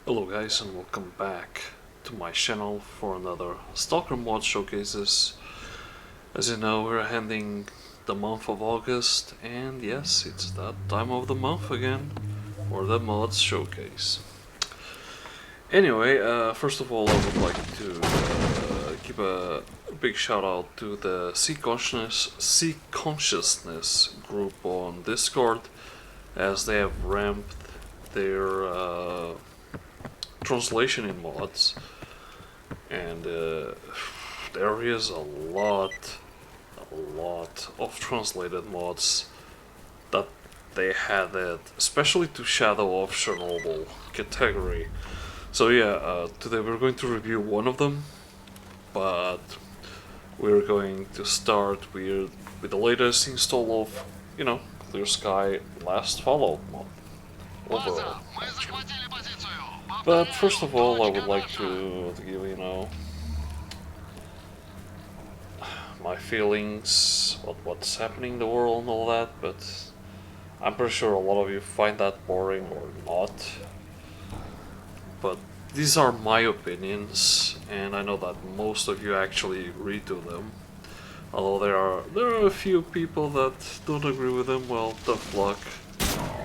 Hello guys, and welcome back to my channel for another Stalker Mod showcases. As you know, we're ending the month of August, and yes, it's that time of the month again for the mods showcase. Anyway, first of all, I would like to give a big shout out to the Sea Consciousness group on Discord, as they have ramped their translation in mods, and there is a lot of translated mods that they had it, especially to Shadow of Chernobyl category. So yeah, today we're going to review one of them, but we're going to start with the latest install of, you know, Clear Sky Last Fallout mod overall. But first of all, I would like to give, you know, my feelings, what's happening in the world and all that, but I'm pretty sure a lot of you find that boring or not. But these are my opinions, and I know that most of you actually read to them. Although there are a few people that don't agree with them, well, tough luck.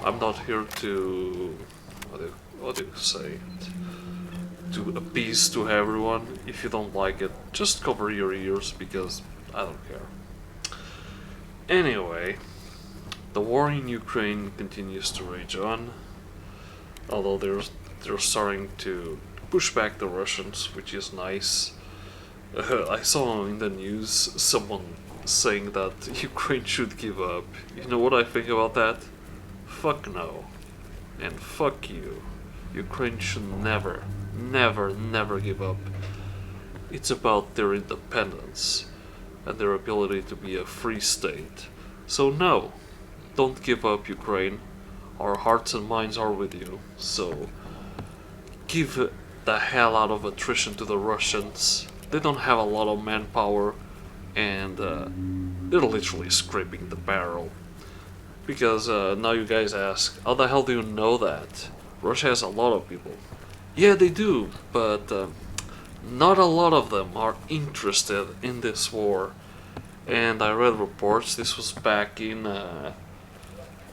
I'm not here to, what do you say, to appease to everyone. If you don't like it, just cover your ears, because I don't care. Anyway, the war in Ukraine continues to rage on, although they're starting to push back the Russians, which is nice. I saw in the news someone saying that Ukraine should give up. You know what I think about that? Fuck no. And fuck you. Ukraine should never give up. It's about their independence and their ability to be a free state. So no, don't give up, Ukraine. Our hearts and minds are with you. So give the hell out of attrition to the Russians. They don't have a lot of manpower, and they're literally scraping the barrel. Because now you guys ask, how the hell do you know that? Russia has a lot of people. Yeah, they do, but not a lot of them are interested in this war. And I read reports, this was back in, I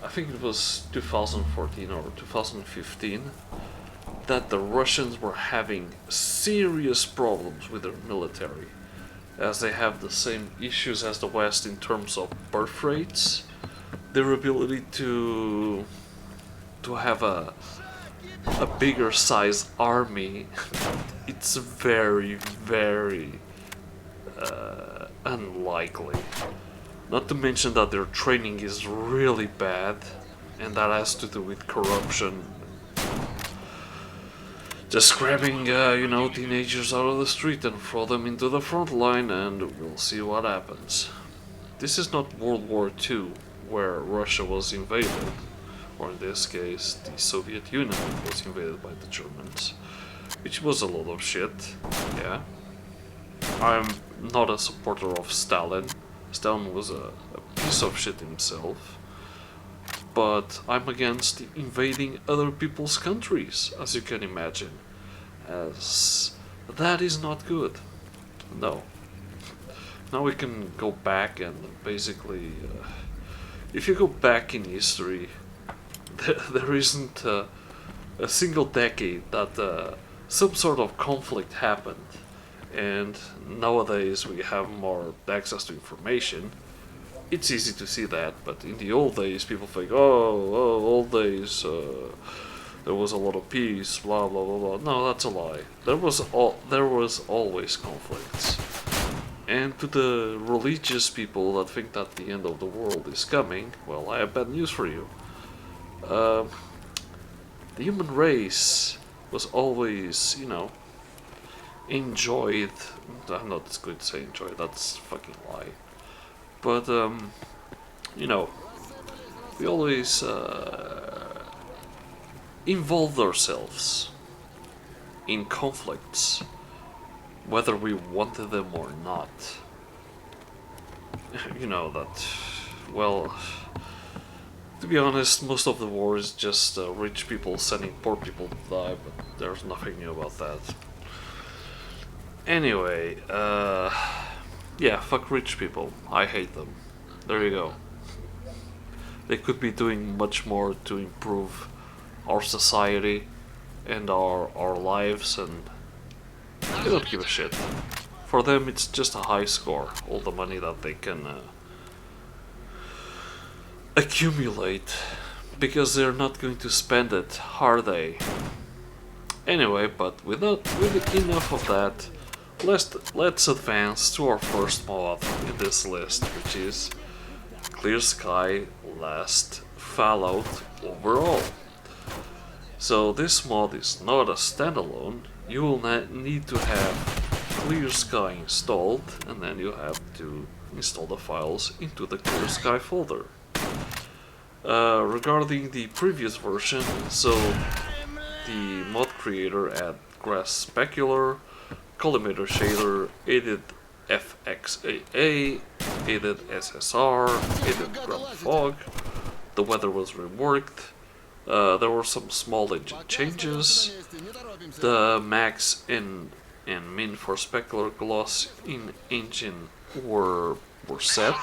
think it was 2014 or 2015, that the Russians were having serious problems with their military, as they have the same issues as the West in terms of birth rates, their ability to have a bigger size army. It's very unlikely. Not to mention that their training is really bad, and that has to do with corruption. Just grabbing, you know, teenagers out of the street and throw them into the front line, and we'll see what happens. This is not World War II, where Russia was invaded, or in this case, the Soviet Union was invaded by the Germans, which was a lot of shit, yeah. I'm not a supporter of Stalin. Stalin was a piece of shit himself. But I'm against invading other people's countries, as you can imagine, as that is not good. No. Now we can go back and basically, if you go back in history, there isn't a single decade that some sort of conflict happened. And nowadays we have more access to information. It's easy to see that, but in the old days, people think, old days, there was a lot of peace, blah blah blah blah. No, that's a lie. There was always conflicts. And to the religious people that think that the end of the world is coming, well, I have bad news for you. Uh, the human race was always, enjoyed. I'm not going to say enjoy. That's fucking lie. But you know, we always involved ourselves in conflicts, whether we wanted them or not. You know that. Well, to be honest, most of the war is just rich people sending poor people to die, but there's nothing new about that. Anyway, yeah, fuck rich people. I hate them. There you go. They could be doing much more to improve our society and our lives, and they don't give a shit. For them, it's just a high score. All the money that they can accumulate, because they're not going to spend it, are they? Anyway, but with enough of that, let's advance to our first mod in this list, which is Clear Sky last Fallout overall. So this mod is not a standalone. You will need to have Clear Sky installed, and then you have to install the files into the Clear Sky folder. Regarding the previous version, so the mod creator added Grass Specular, Collimator Shader, added FXAA, added SSR, added Ground Fog. The weather was reworked. There were some small engine changes. The max and min for specular gloss in engine were set.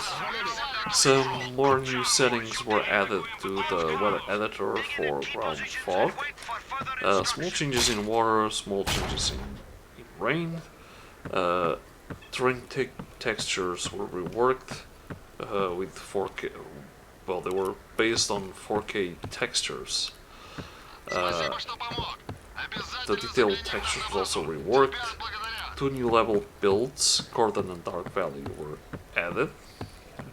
Some more new settings were added to the weather editor for ground fog. Small changes in water, small changes in rain. Terrain textures were reworked with 4K. Well, they were based on 4K textures. The detailed textures were also reworked. 2 new level builds, Gordon and Dark Valley, were added.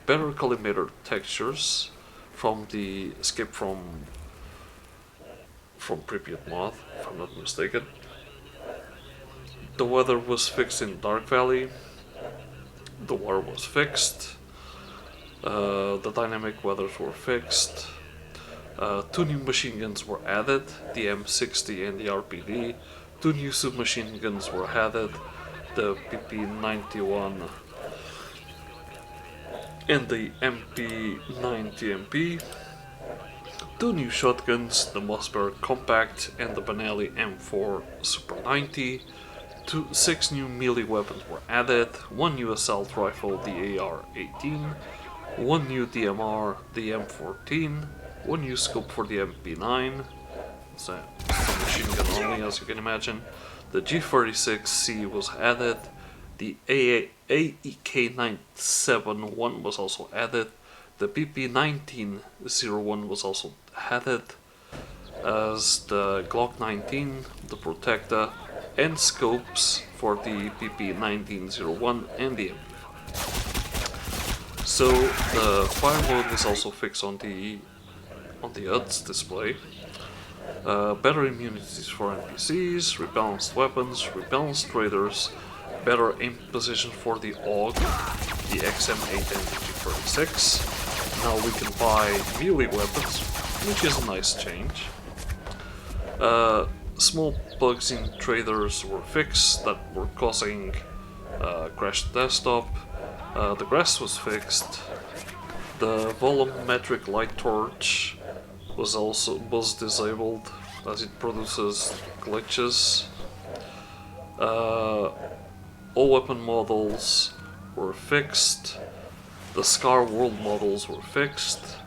Better collimator textures from the escape from Pripyat mod, if I'm not mistaken. The weather was fixed in Dark Valley. The water was fixed. The dynamic weathers were fixed. 2 new machine guns were added, the M60 and the RPD. 2 new submachine guns were added, the PP91 and the MP90MP. 2 new shotguns, the Mossberg Compact and the Benelli M4 Super 90. 6 new melee weapons were added, 1 new assault rifle, the AR-18, 1 new DMR, the M14, 1 new scope for the MP9, it's a machine gun only, as you can imagine. The G36C was added, the AEK971 was also added, the PP1901 was also added, as the Glock 19, the Protecta, and scopes for the PP1901 and the MP5. So the fire mode is also fixed on the HUD's display. Better immunities for NPCs, rebalanced weapons, rebalanced raiders, better aim position for the AUG, the XM8 and the G36. Now we can buy melee weapons, which is a nice change. Small bugs in traders were fixed that were causing crashed desktop. The grass was fixed. The volumetric light torch was disabled as it produces glitches. All weapon models were fixed. The Scar world models were fixed.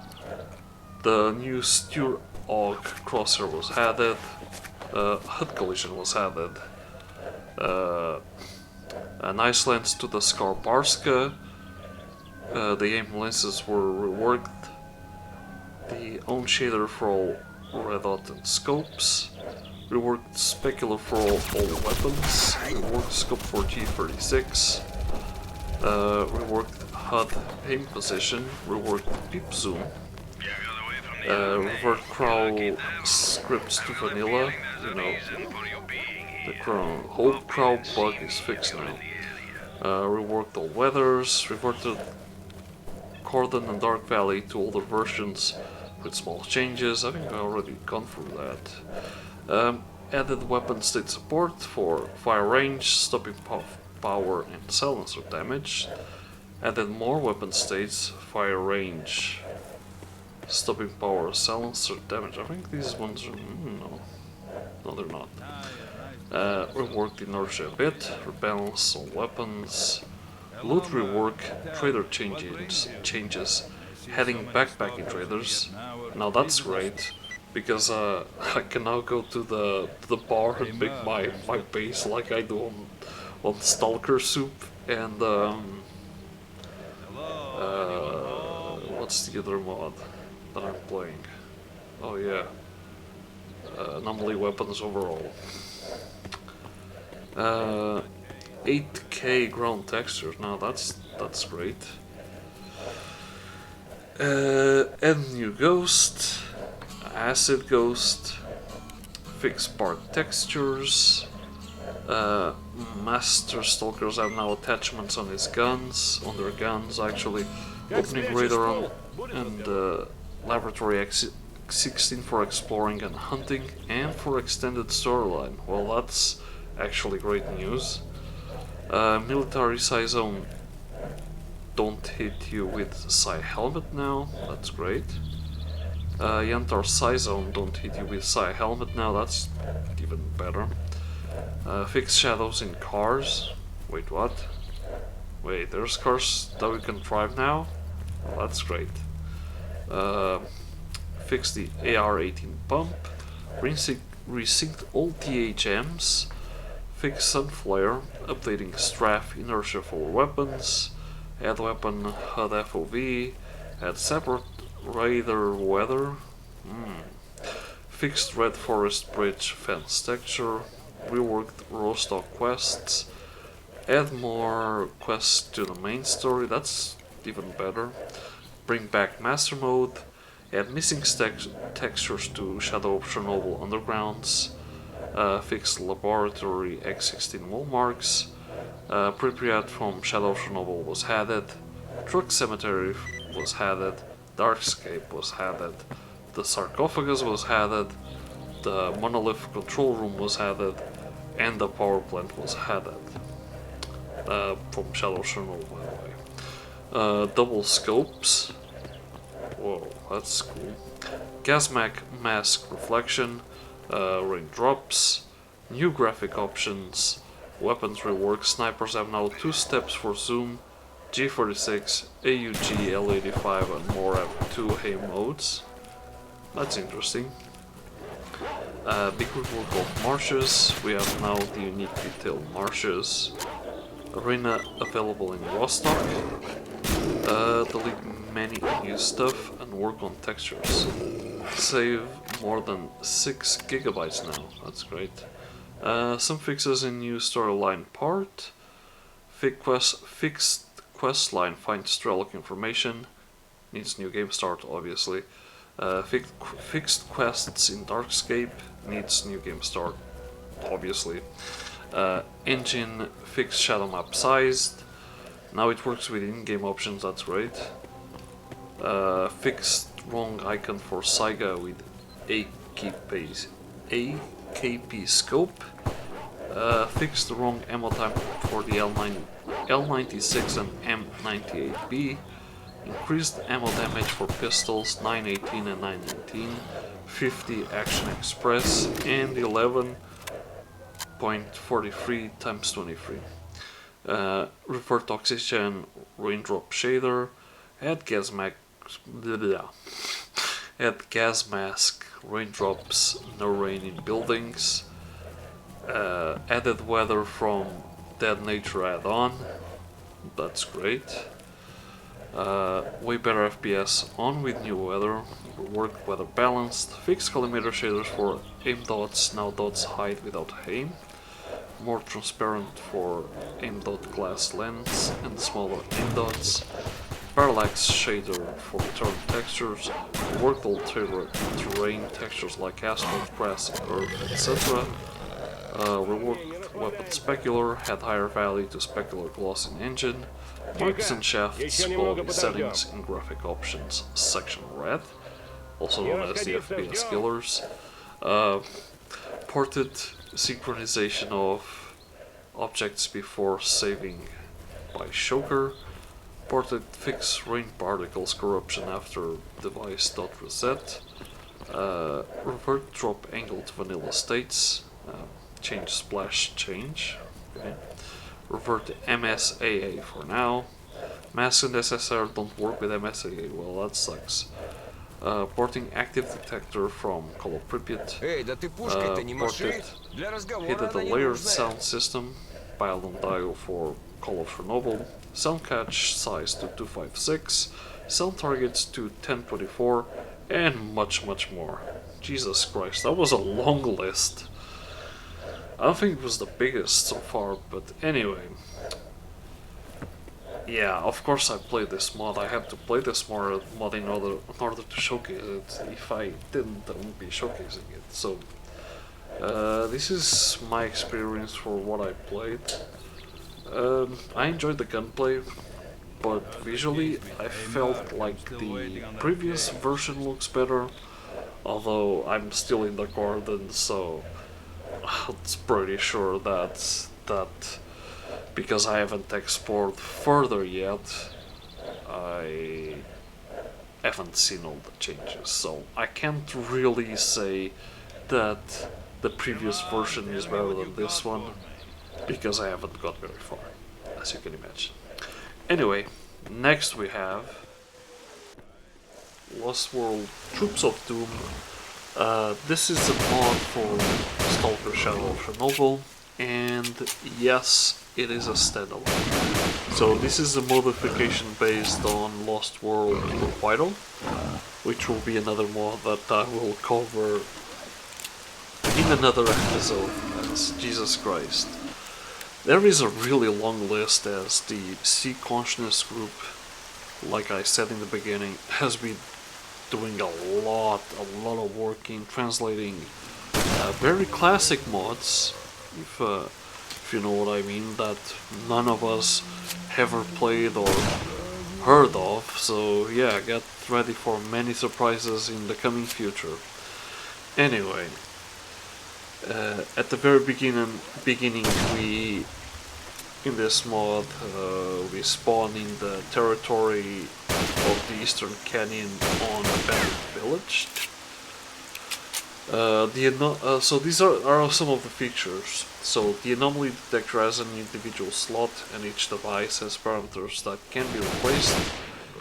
The new Steer AUG crosshair was added. HUD collision was added. A nice lens to the Skarbarska. The aim lenses were reworked. The own shader for all red dot and scopes. Reworked specular for all weapons. Reworked scope for G36. Reworked HUD aim position. Reworked peep zoom. Revert crow scripts to vanilla. You know, the whole crow bug is fixed now. Reworked all weathers. Reverted Cordon and Dark Valley to older versions with small changes. I think I already gone through that. Added weapon state support for fire range, stopping power and silencer damage. Added more weapon states, fire range, stopping power, silencer damage. I think these ones are... no, they're not. Reworked inertia a bit, rebalance all weapons. Loot rework, trader changes, heading backpacking traders. Now that's great, because I can now go to the bar and make my base like I do on Stalker Soup and what's the other mod that I'm playing? Oh yeah, anomaly weapons overall. 8K ground textures. Now that's great. Add new ghost, acid ghost, fix part textures. Master stalkers have now attachments on his guns, on their guns actually. Opening radar on and laboratory X16 for exploring and hunting, and for extended storyline. Well, that's actually great news. Military Psi Zone don't hit you with Psi Helmet now, that's great. Yantar Psi Zone don't hit you with Psi Helmet now, that's even better. Fix shadows in cars. Wait, what? Wait, there's cars that we can drive now? Well, that's great. Fix the AR-18 pump. Resynced all THMs. Fix Sunflare, updating Strafe inertia for weapons, add weapon HUD FOV, add separate radar weather, fixed Red Forest Bridge fence texture, reworked Rostock quests, add more quests to the main story, that's even better, bring back Master Mode, add missing textures to Shadow of Chernobyl Undergrounds, fixed laboratory X16 wall marks, Pripyat from Shadow of Chernobyl was added, Truck Cemetery was added, Darkscape was added, the sarcophagus was added, the monolith control room was added, and the power plant was added. From Shadow of Chernobyl, by the way. Double scopes. Whoa, that's cool. Gas mask reflection. Raindrops, new graphic options, weapons rework. Snipers have now 2 steps for zoom, G46, AUG, L85 and more have 2 aim modes. That's interesting. Big rework of marshes. We have now the unique detailed marshes. Arena available in Rostock. Delete many new stuff and work on textures. Save more than 6 gigabytes now, that's great. Some fixes in new storyline part. Fixed questline finds S.T.A.L.K.E.R information. Needs new game start, obviously. Fixed quests in Darkscape. Needs new game start, obviously. Engine fixed shadow map sized. Now it works with in-game options, that's great. Fixed wrong icon for Saiga with AKP scope. Fixed the wrong ammo time for the L96 and M98B. Increased ammo damage for pistols 918 and 919. 50 Action Express and 11.43 times 23. Revert oxygen raindrop shader. Add gas mask raindrops, no rain in buildings, added weather from Dead Nature add-on, that's great. Way better FPS on with new weather, work weather balanced, fixed collimator shaders for aim dots, now dots hide without aim, more transparent for aim dot glass lens and smaller aim dots, parallax shader for turn textures, worked all terrain textures like asphalt, grass, earth, etc. Reworked weapon specular, had higher value to specular gloss in engine, marks and shafts quality settings in graphic options section red, also known as the FPS killers. Ported synchronization of objects before saving by Shoker. Ported fix rain particles corruption after device.reset. Revert drop angle to vanilla states. Change splash change. Okay. Revert MSAA for now. Mask and SSR don't work with MSAA, well that sucks. Porting active detector from Call of Pripyat. Ported hidden the layered sound system. Piled on dial for Call of Chernobyl. Sound catch size to 256. Sound targets to 1024. And much more. Jesus Christ, that was a long list. I don't think it was the biggest so far, but anyway. Yeah, of course I played this mod. I had to play this mod in order to showcase it. If I didn't, I wouldn't be showcasing it. So, this is my experience for what I played. I enjoyed the gunplay, but visually I felt like the previous version looks better. Although I'm still in the garden, so it's pretty sure that because I haven't explored further yet, I haven't seen all the changes, so I can't really say that the previous version is better than this one, because I haven't got very far, as you can imagine. Anyway, next we have Lost World Troops of Doom. This is a mod for Stalker Shadow of Chernobyl, and yes, it is a standalone. So this is a modification based on Lost World Vital, which will be another mod that I will cover in another episode, as Jesus Christ. There is a really long list, as the Sea Consciousness group, like I said in the beginning, has been doing a lot of work in translating very classic mods, if you know what I mean, that none of us ever played or heard of. So yeah, get ready for many surprises in the coming future. Anyway, at the very beginning we, in this mod, we spawn in the territory of the Eastern Canyon on Abandoned Village. So these are some of the features. So the anomaly detector has an individual slot, and each device has parameters that can be replaced.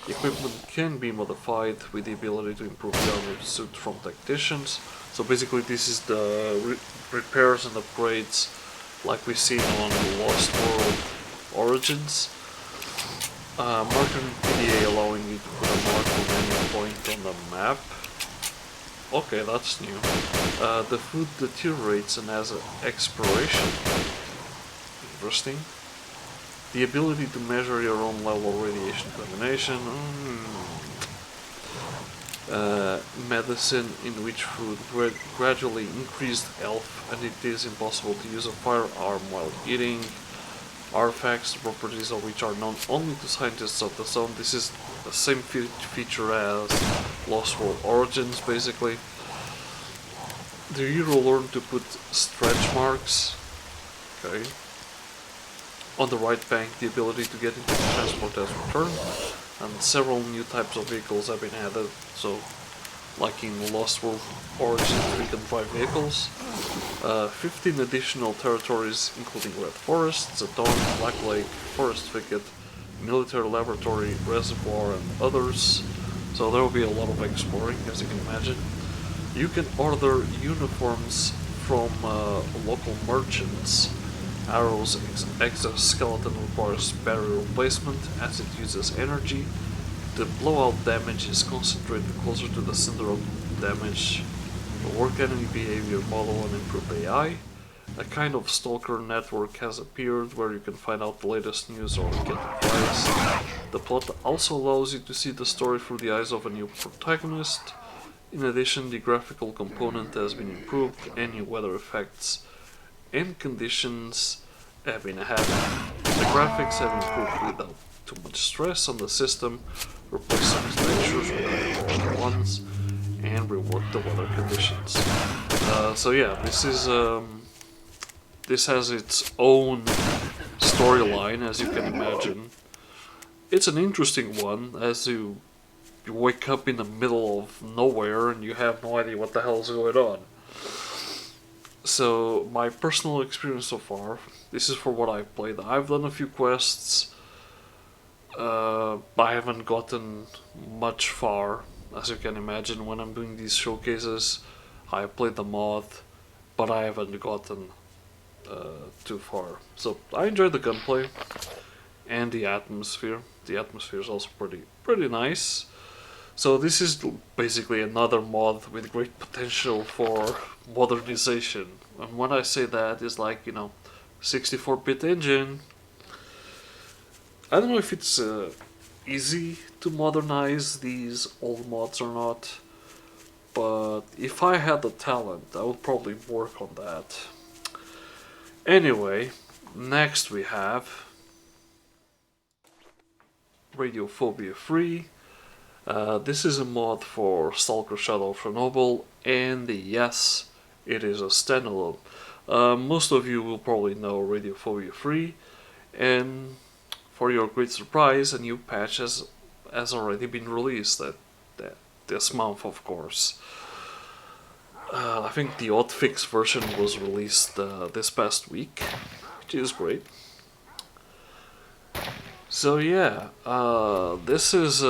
Equipment can be modified with the ability to improve the armor suit from tacticians. So basically this is the repairs and upgrades like we've seen on Lost World Origins. Marker PDA allowing you to put a mark on any point on the map. Okay, that's new. The food deteriorates and has an expiration. Interesting. The ability to measure your own level of radiation contamination. Medicine in which food gradually increased health, and it is impossible to use a firearm while eating. Artifacts, the properties of which are known only to scientists of the zone. This is the same feature as Lost World Origins, basically. The hero learned to put stretch marks. Okay. On the right bank, the ability to get into the transport has returned, and several new types of vehicles have been added. So, like in Lost World Origins, we can drive vehicles. 15 additional territories, including Red Forest, Zaton, Black Lake, Forest Thicket, Military Laboratory, Reservoir, and others. So there will be a lot of exploring, as you can imagine. You can order uniforms from local merchants. Arrow's exoskeleton requires battery replacement as it uses energy. The blowout damage is concentrated closer to the center of damage. A work enemy behavior model and improved AI. A kind of stalker network has appeared where you can find out the latest news or get advice. The plot also allows you to see the story through the eyes of a new protagonist. In addition, the graphical component has been improved, and new weather effects and conditions have been added. The graphics have improved without too much stress on the system, replace some textures with higher ones, and rework the weather conditions. So yeah, this has its own storyline, as you can imagine. It's an interesting one, as you wake up in the middle of nowhere and you have no idea what the hell's going on. So my personal experience so far, this is for what I've played. I've done a few quests. I haven't gotten much far, as you can imagine. When I'm doing these showcases, I played the mod, but I haven't gotten too far. So I enjoyed the gunplay and the atmosphere. The atmosphere is also pretty nice. So this is basically another mod with great potential for modernization. And when I say that, it's like, 64-bit engine. I don't know if it's easy to modernize these old mods or not, but if I had the talent, I would probably work on that. Anyway, next we have Radiophobia 3. This is a mod for Stalker Shadow of Chernobyl, and yes, it is a standalone. Most of you will probably know Radiophobia 3, and for your great surprise, a new patch has already been released this month, of course. I think the hotfix version was released this past week, which is great. So yeah, this is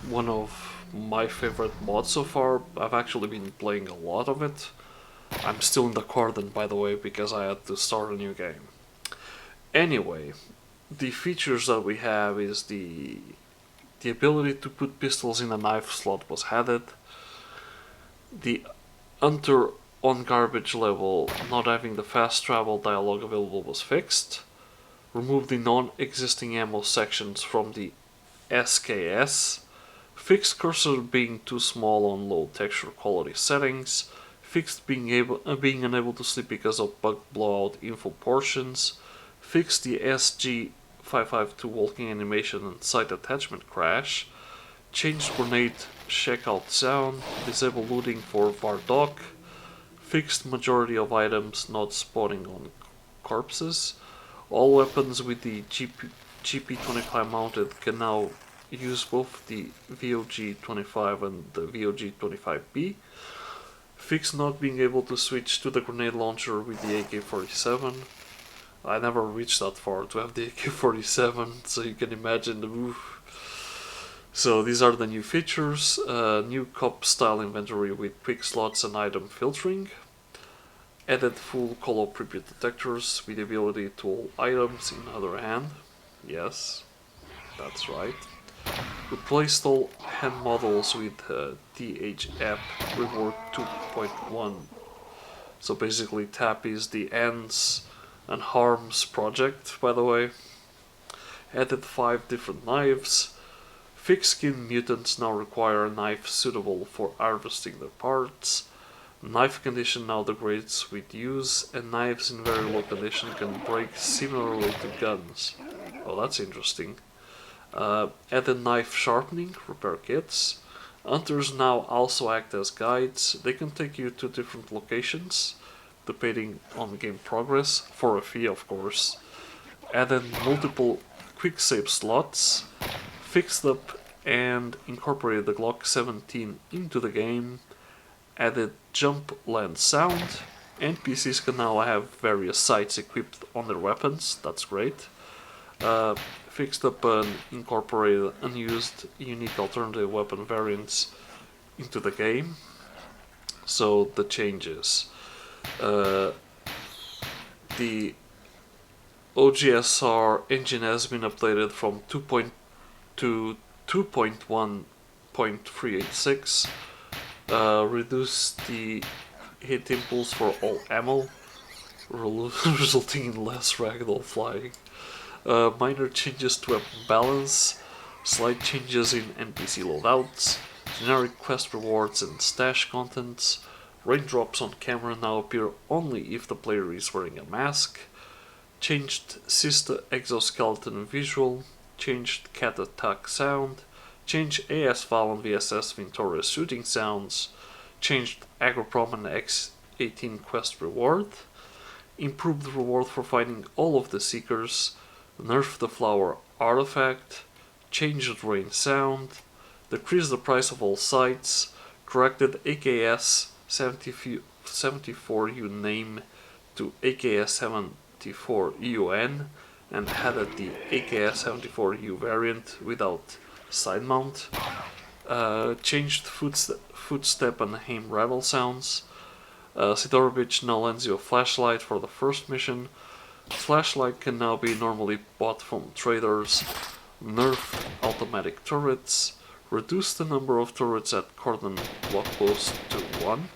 one of my favorite mods so far. I've actually been playing a lot of it. I'm still in the cordon, by the way, because I had to start a new game. Anyway, the features that we have is the ability to put pistols in a knife slot was added. The Hunter on garbage level not having the fast travel dialogue available was fixed. Remove the non-existing ammo sections from the SKS. Fixed cursor being too small on low texture quality settings. Fixed being unable to sleep because of bug blowout info portions. Fixed the SG552 walking animation and sight attachment crash. Changed grenade checkout sound. Disable looting for Vardock. Fixed majority of items not spawning on corpses. All weapons with the GP25 mounted can now use both the VOG25 and the VOG25B. Fix not being able to switch to the grenade launcher with the AK-47. I never reached that far to have the AK-47, so you can imagine the move. So these are the new features. New cop style inventory with quick slots and item filtering. Added full color preview detectors with the ability to hold items in other hand. Yes, that's right. Replaced all hand models with THAP Rework 2.1. So basically TAP is the Ends and Harms project, by the way. Added 5 different knives. Fixed skin mutants now require a knife suitable for harvesting their parts. Knife condition now degrades with use, and knives in very low condition can break similarly to guns. Oh, that's interesting. Added knife sharpening, repair kits. Hunters now also act as guides. They can take you to different locations, depending on game progress, for a fee of course. Added multiple quick save slots. Fixed up and incorporated the Glock 17 into the game. Added jump land sound. NPCs can now have various sights equipped on their weapons, that's great. Fixed up and incorporated unused unique alternative weapon variants into the game. So the changes. Uh, the OGSR engine has been updated from 2.2 to 2.1.386. Reduced the hit impulse for all ammo, resulting in less ragdoll flying. Minor changes to weapon balance, slight changes in NPC loadouts, generic quest rewards and stash contents. Raindrops on camera now appear only if the player is wearing a mask. Changed Sister exoskeleton visual. Changed cat attack sound. Changed AS Val and VSS Ventura shooting sounds. Changed Agroprom and X18 quest reward. Improved the reward for finding all of the seekers. Nerfed the flower artifact. Changed rain sound. Decreased the price of all sites. Corrected AKS 74U name to AKS 74 UN and added the AKS 74U variant without side mount. Changed footstep and aim rattle sounds. Sidorovich now lends you a flashlight for the first mission. Flashlight can now be normally bought from traders. Nerf automatic turrets. Reduce the number of turrets at cordon block post to 1.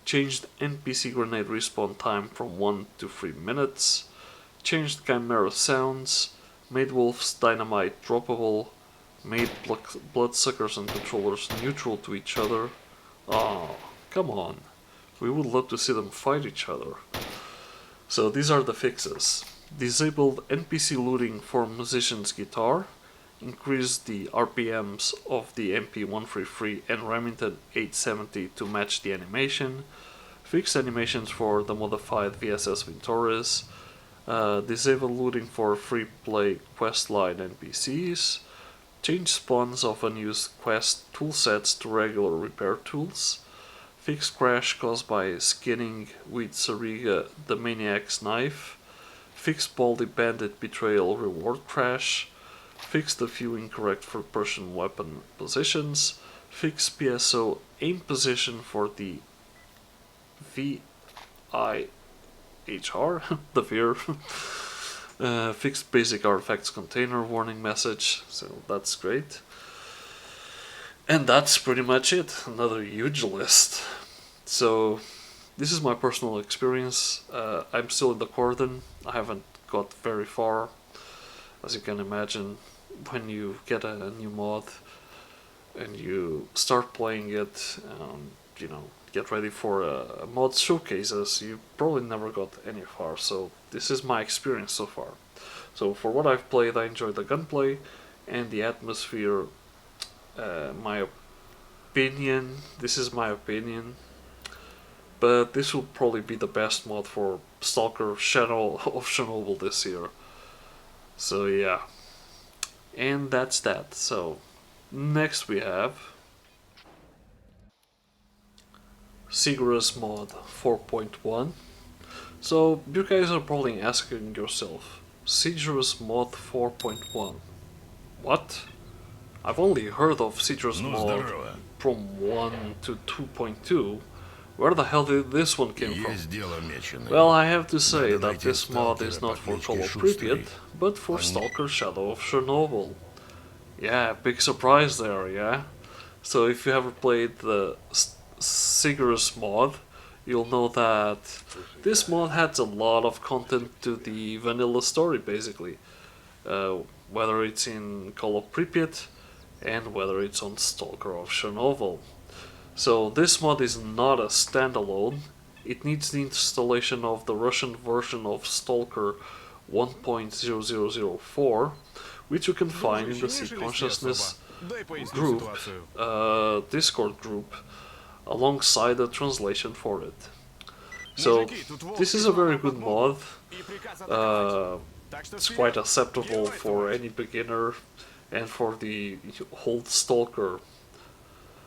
Changed NPC grenade respawn time from 1 to 3 minutes. Changed Chimera sounds. Made Wolf's dynamite droppable. Made bloodsuckers and controllers neutral to each other. Oh, come on. We would love to see them fight each other. So these are the fixes. Disabled NPC looting for musician's guitar. Increased the RPMs of the MP133 and Remington 870 to match the animation. Fixed animations for the modified VSS Ventores. Disabled looting for free play questline NPCs. Changed spawns of unused quest toolsets to regular repair tools. Fixed crash caused by skinning with Sariga the Maniac's knife. Fixed Baldy Bandit betrayal reward crash. Fixed a few incorrect first-person weapon positions. Fixed PSO aim position for the VIHR, the Veer. Fixed basic artifacts container warning message, so that's great. And that's pretty much it. Another huge list. So this is my personal experience. I'm still in the cordon. I haven't got very far. As you can imagine, when you get a new mod and you start playing it, get ready for a mod showcases, you probably never got any far. So this is my experience so far. So for what I've played, I enjoyed the gunplay and the atmosphere. My opinion, this is my opinion, but this will probably be the best mod for Stalker Shadow of Chernobyl this year. So yeah, and that's that. So next we have Sigerous Mod 4.1. So you guys are probably asking yourself, Sigerous Mod 4.1, what? I've only heard of Sigerous Mod from 1 to 2.2. Where the hell did this one came from? Well, I have to say that this mod is not for Call of Pripyat, but for Stalker Shadow of Chernobyl. Yeah, big surprise there, yeah? So if you ever played the Sigerous Mod, you'll know that this mod adds a lot of content to the vanilla story, basically. Whether it's in Call of Pripyat, and whether it's on Stalker of Chernobyl. So this mod is not a standalone. It needs the installation of the Russian version of Stalker 1.0004, which you can find in the Sea Consciousness group, Discord group, alongside the translation for it. So this is a very good mod. It's quite acceptable for any beginner and for the old Stalker.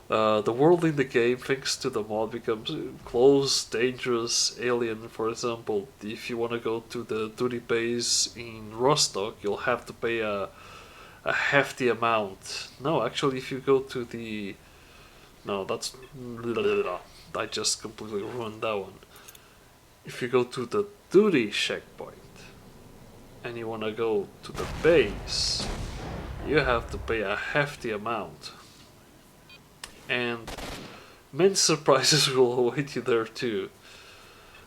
The world in the game, thanks to the mod, becomes close, dangerous, alien. For example, if you want to go to the duty base in Rostock, you'll have to pay a hefty amount. No, actually, if you go to the... No, that's... I just completely ruined that one. If you go to the duty checkpoint and you want to go to the base, you have to pay a hefty amount. And many surprises will await you there too.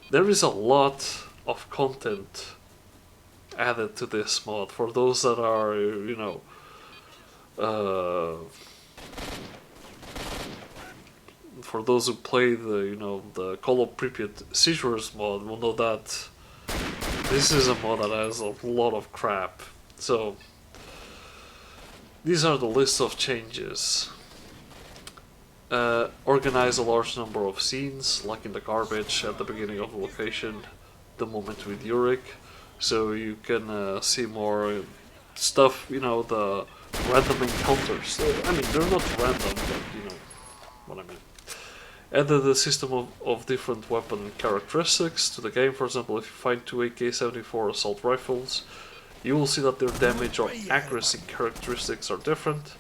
There is a lot of content added to this mod for those that are, for those who play the Call of Pripyat Sigerous mod will know that this is a mod that has a lot of crap. So these are the list of changes. Organize a large number of scenes, like in the garbage at the beginning of the location, the moment with Yurik, so you can see more stuff, the random encounters. I mean, they're not random, but you know what I mean. Added a system of different weapon characteristics to the game. For example, if you find two AK-74 assault rifles, you will see that their damage or accuracy characteristics are different.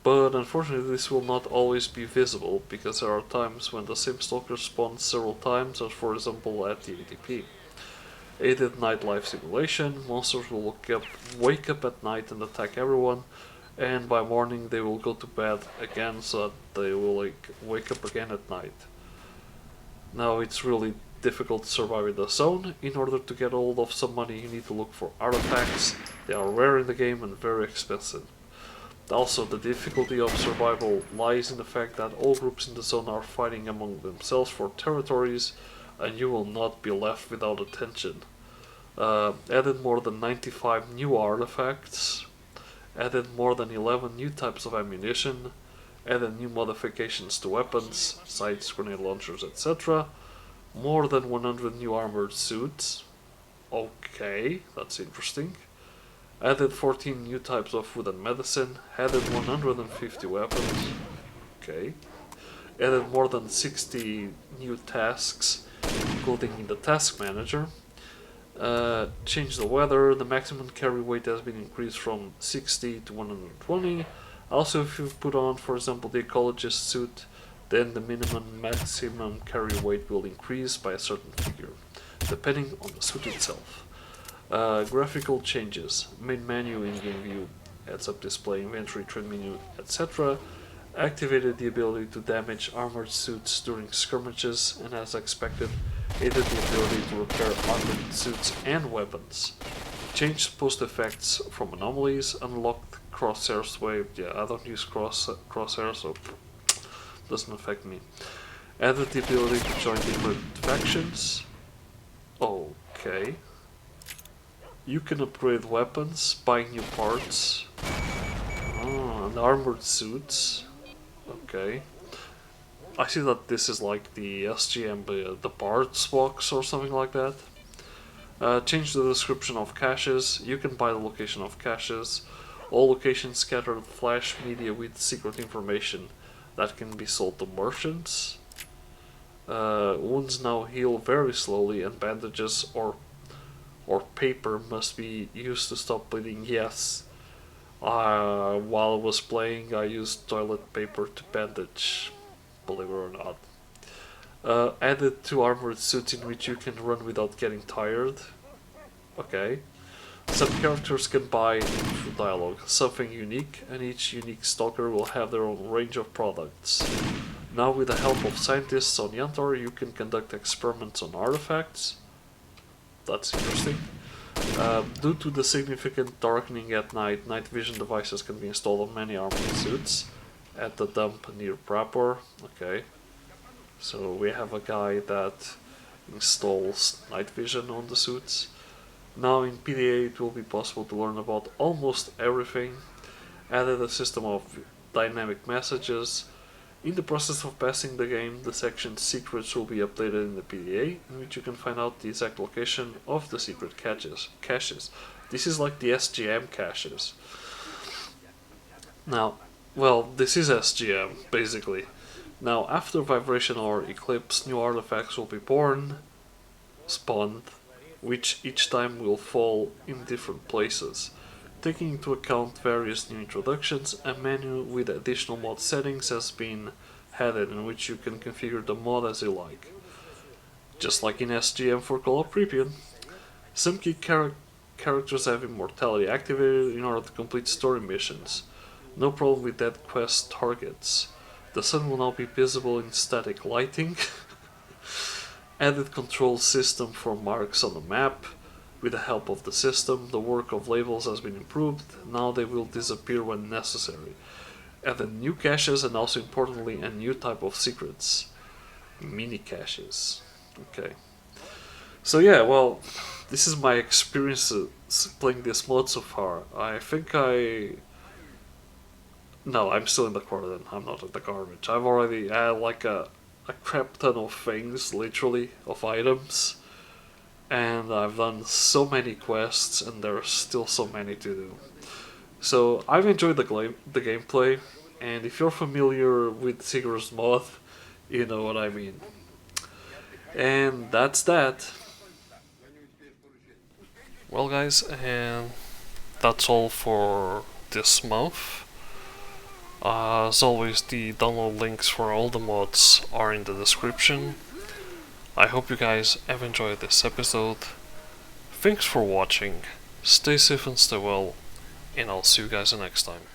But unfortunately this will not always be visible, because there are times when the same stalker spawns several times, as for example at the ATP. Aided nightlife simulation, monsters will wake up at night and attack everyone, and by morning they will go to bed again, so that they will wake up again at night. Now it's really difficult to survive in the zone. In order to get hold of some money you need to look for artifacts. They are rare in the game and very expensive. Also, the difficulty of survival lies in the fact that all groups in the zone are fighting among themselves for territories, and you will not be left without attention. Added more than 95 new artifacts, added more than 11 new types of ammunition, added new modifications to weapons, sights, grenade launchers, etc. More than 100 new armored suits. Okay, that's interesting. Added 14 new types of food and medicine, added 150 weapons, okay. Added more than 60 new tasks, including in the task manager. Changed the weather, the maximum carry weight has been increased from 60 to 120. Also, if you put on, for example, the ecologist suit, then the maximum carry weight will increase by a certain figure, depending on the suit itself. Graphical changes. Main menu in-game view, heads-up display, inventory, trade menu, etc. Activated the ability to damage armored suits during skirmishes, and as expected, aided the ability to repair armored suits and weapons. Changed post effects from anomalies, unlocked crosshairs wave. Yeah, I don't use crosshairs, so doesn't affect me. Added the ability to join different factions. Okay. You can upgrade weapons, buy new parts. And armored suits. Okay. I see that this is like the SGM, the parts box or something like that. Change the description of caches. You can buy the location of caches. All locations scattered flash media with secret information that can be sold to merchants. Wounds now heal very slowly, and bandages or paper must be used to stop bleeding. Yes. While I was playing, I used toilet paper to bandage, believe it or not. Added 2 armored suits in which you can run without getting tired. Okay. Some characters can buy through dialogue something unique, and each unique stalker will have their own range of products. Now, with the help of scientists on Yantar, you can conduct experiments on artifacts. That's interesting. Due to the significant darkening at night, night vision devices can be installed on many armored suits at the dump near Prapor. Okay. So we have a guy that installs night vision on the suits. Now in PDA it will be possible to learn about almost everything. Added a system of dynamic messages. In the process of passing the game, the section secrets will be updated in the PDA, in which you can find out the exact location of the secret caches. This is like the SGM caches. Now, well, this is SGM, basically. Now, after Vibration or Eclipse, new artifacts will be spawned, which each time will fall in different places. Taking into account various new introductions, a menu with additional mod settings has been headed in which you can configure the mod as you like. Just like in SGM for Call of Pripyat, some key characters have immortality activated in order to complete story missions. No problem with that quest targets. The sun will now be visible in static lighting. Added control system for marks on the map. With the help of the system, the work of labels has been improved. Now they will disappear when necessary. Added new caches and also importantly a new type of secrets. Mini caches. Okay. So yeah, well, this is my experience playing this mod so far. I think No, I'm still in the corner then. I'm not in the garbage. I've already had like a crap ton of things, literally, of items. And I've done so many quests and there are still so many to do. So I've enjoyed the gameplay, and if you're familiar with Sigerous Mod, you know what I mean. And that's that. Well guys, and that's all for this month. As always, the download links for all the mods are in the description. I hope you guys have enjoyed this episode. Thanks for watching, stay safe and stay well, and I'll see you guys next time.